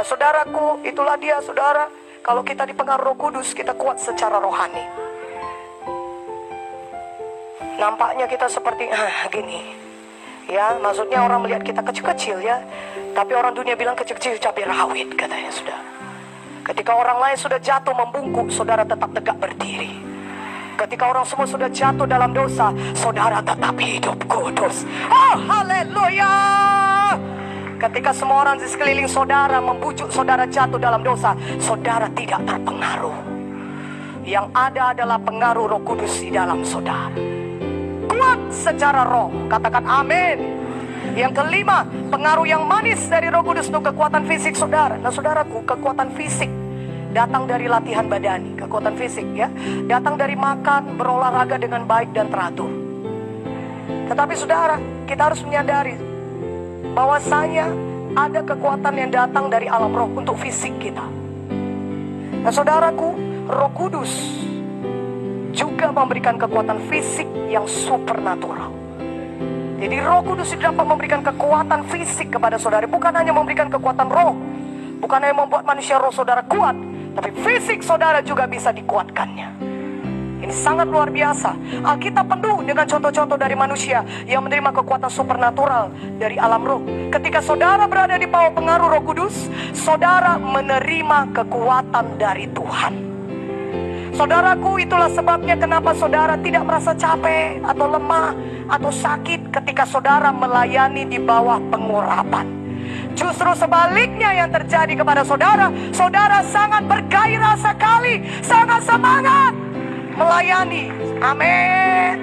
saudaraku, itulah dia saudara. Kalau kita dipengaruhi Roh Kudus, kita kuat secara rohani. Nampaknya kita seperti gini. Ya, maksudnya orang melihat kita kecil-kecil ya. Tapi orang dunia bilang kecil-kecil cabai rawit katanya saudara. Ketika orang lain sudah jatuh membungkuk, saudara tetap tegak berdiri. Ketika orang semua sudah jatuh dalam dosa, saudara tetap hidup kudus. Oh, haleluya. Ketika semua orang di sekeliling saudara membujuk saudara jatuh dalam dosa, saudara tidak terpengaruh. Yang ada adalah pengaruh Roh Kudus di dalam saudara. Kuat secara roh, katakan amin. Yang kelima, pengaruh yang manis dari Roh Kudus untuk kekuatan fisik saudara. Nah saudaraku, kekuatan fisik datang dari latihan badani. Kekuatan fisik ya, datang dari makan, berolahraga dengan baik dan teratur. Tetapi saudara, kita harus menyadari bahwasanya ada kekuatan yang datang dari alam roh untuk fisik kita. Nah saudaraku, Roh Kudus juga memberikan kekuatan fisik yang supernatural. Jadi Roh Kudus dapat memberikan kekuatan fisik kepada saudara. Bukan hanya memberikan kekuatan roh, bukan hanya membuat manusia roh saudara kuat, tapi fisik saudara juga bisa dikuatkannya. Ini sangat luar biasa. Alkitab penuh dengan contoh-contoh dari manusia yang menerima kekuatan supernatural dari alam roh. Ketika saudara berada di bawah pengaruh Roh Kudus, saudara menerima kekuatan dari Tuhan. Saudaraku, itulah sebabnya kenapa saudara tidak merasa capek atau lemah atau sakit ketika saudara melayani di bawah pengurapan. Justru sebaliknya yang terjadi kepada saudara, saudara sangat bergairah sekali, sangat semangat melayani. Amin.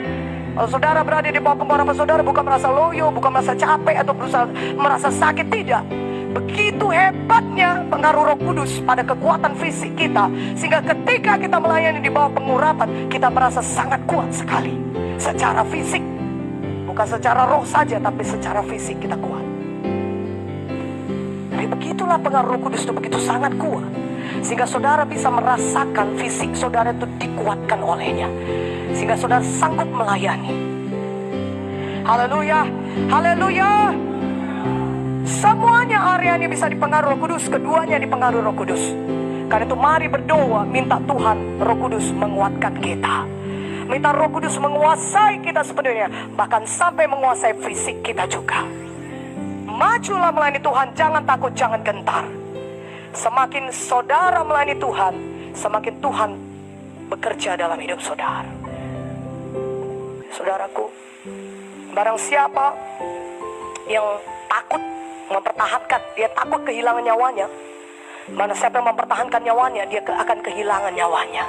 Kalau saudara berada di bawah pengurapan saudara, bukan merasa loyo, bukan merasa capek atau berusaha merasa sakit, tidak. Begitu hebatnya pengaruh Roh Kudus pada kekuatan fisik kita, sehingga ketika kita melayani di bawah pengurapan, kita merasa sangat kuat sekali secara fisik. Bukan secara roh saja, tapi secara fisik kita kuat. Jadi begitulah pengaruh Roh Kudus itu begitu sangat kuat, sehingga saudara bisa merasakan fisik saudara itu dikuatkan olehnya, sehingga saudara sanggup melayani. Haleluya, haleluya. Semuanya area ini bisa dipengaruhi Roh Kudus, keduanya dipengaruhi Roh Kudus. Karena itu mari berdoa, minta Tuhan Roh Kudus menguatkan kita. Minta Roh Kudus menguasai kita sepenuhnya, bahkan sampai menguasai fisik kita juga. Majulah melayani Tuhan, jangan takut, jangan gentar. Semakin saudara melayani Tuhan, semakin Tuhan bekerja dalam hidup saudara. Saudaraku, barang siapa yang takut mempertahankan, dia takut kehilangan nyawanya. Mana siapa yang mempertahankan nyawanya, dia akan kehilangan nyawanya.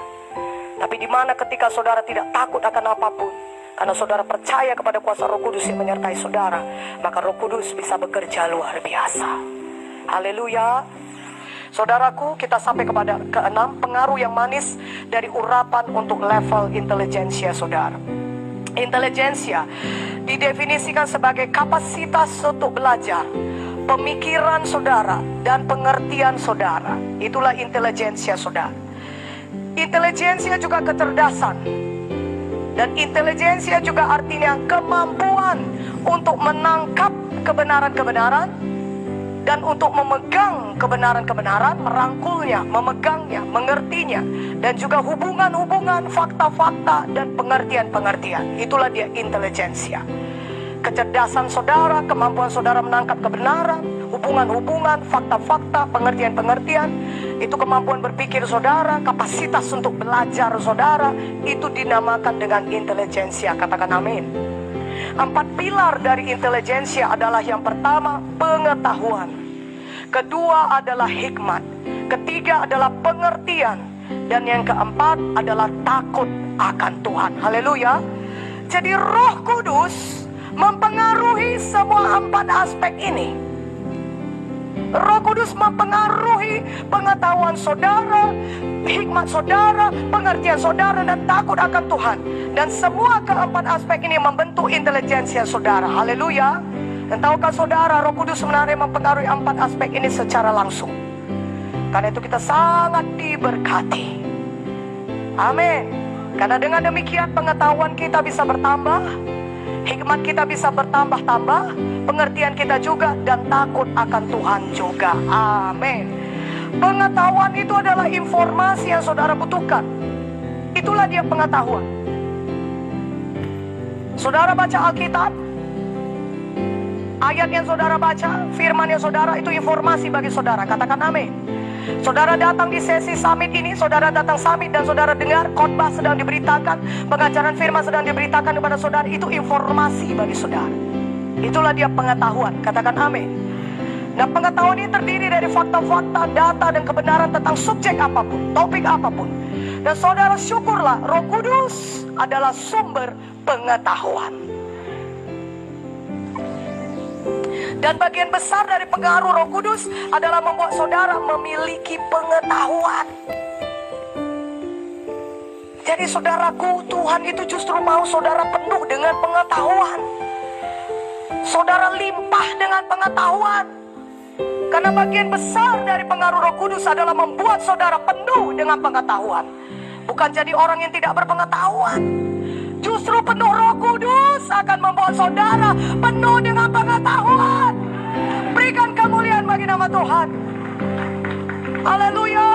Tapi di mana ketika saudara tidak takut akan apapun, karena saudara percaya kepada kuasa Roh Kudus yang menyertai saudara, maka Roh Kudus bisa bekerja luar biasa. Haleluya. Saudaraku, kita sampai kepada keenam, pengaruh yang manis dari urapan untuk level intelijensia saudara. Intelijensia didefinisikan sebagai kapasitas untuk belajar, pemikiran saudara, dan pengertian saudara. Itulah intelijensia saudara. Intelijensia juga kecerdasan. Dan intelijensia juga artinya kemampuan untuk menangkap kebenaran-kebenaran dan untuk memegang kebenaran-kebenaran, merangkulnya, memegangnya, mengertinya, dan juga hubungan-hubungan, fakta-fakta, dan pengertian-pengertian. Itulah dia intelijensia. Kecerdasan saudara, kemampuan saudara menangkap kebenaran, hubungan-hubungan, fakta-fakta, pengertian-pengertian, itu kemampuan berpikir saudara, kapasitas untuk belajar saudara, itu dinamakan dengan intelijensia. Katakan amin. 4 pilar dari intelijensia adalah yang pertama, pengetahuan. Kedua adalah hikmat. Ketiga adalah pengertian. Dan yang keempat adalah takut akan Tuhan. Haleluya. Jadi Roh Kudus mempengaruhi semua 4 aspek ini. Roh Kudus mempengaruhi pengetahuan saudara, hikmat saudara, pengertian saudara, dan takut akan Tuhan. Dan semua keempat aspek ini membentuk intelijensia saudara. Haleluya. Dan tahukah saudara, Roh Kudus sebenarnya mempengaruhi 4 aspek ini secara langsung. Karena itu kita sangat diberkati. Amin. Karena dengan demikian pengetahuan kita bisa bertambah, hikmat kita bisa bertambah-tambah, pengertian kita juga, dan takut akan Tuhan juga. Amin. Pengetahuan itu adalah informasi yang saudara butuhkan. Itulah dia pengetahuan. Saudara baca Alkitab, ayat yang saudara baca, firman yang saudara, itu informasi bagi saudara. Katakan amin. Saudara datang di sesi summit ini, saudara datang summit dan saudara dengar khotbah sedang diberitakan, pengajaran firman sedang diberitakan kepada saudara, itu informasi bagi saudara. Itulah dia pengetahuan. Katakan amin. Nah, pengetahuan ini terdiri dari fakta-fakta, data dan kebenaran tentang subjek apapun, topik apapun. Dan saudara syukurlah, Roh Kudus adalah sumber pengetahuan. Dan bagian besar dari pengaruh Roh Kudus adalah membuat saudara memiliki pengetahuan. Jadi saudaraku, Tuhan itu justru mau saudara penuh dengan pengetahuan. Saudara limpah dengan pengetahuan. Karena bagian besar dari pengaruh Roh Kudus adalah membuat saudara penuh dengan pengetahuan. Bukan jadi orang yang tidak berpengetahuan. Justru penuh Roh Kudus akan membuat saudara penuh dengan pengetahuan. Berikan kemuliaan bagi nama Tuhan. Haleluya.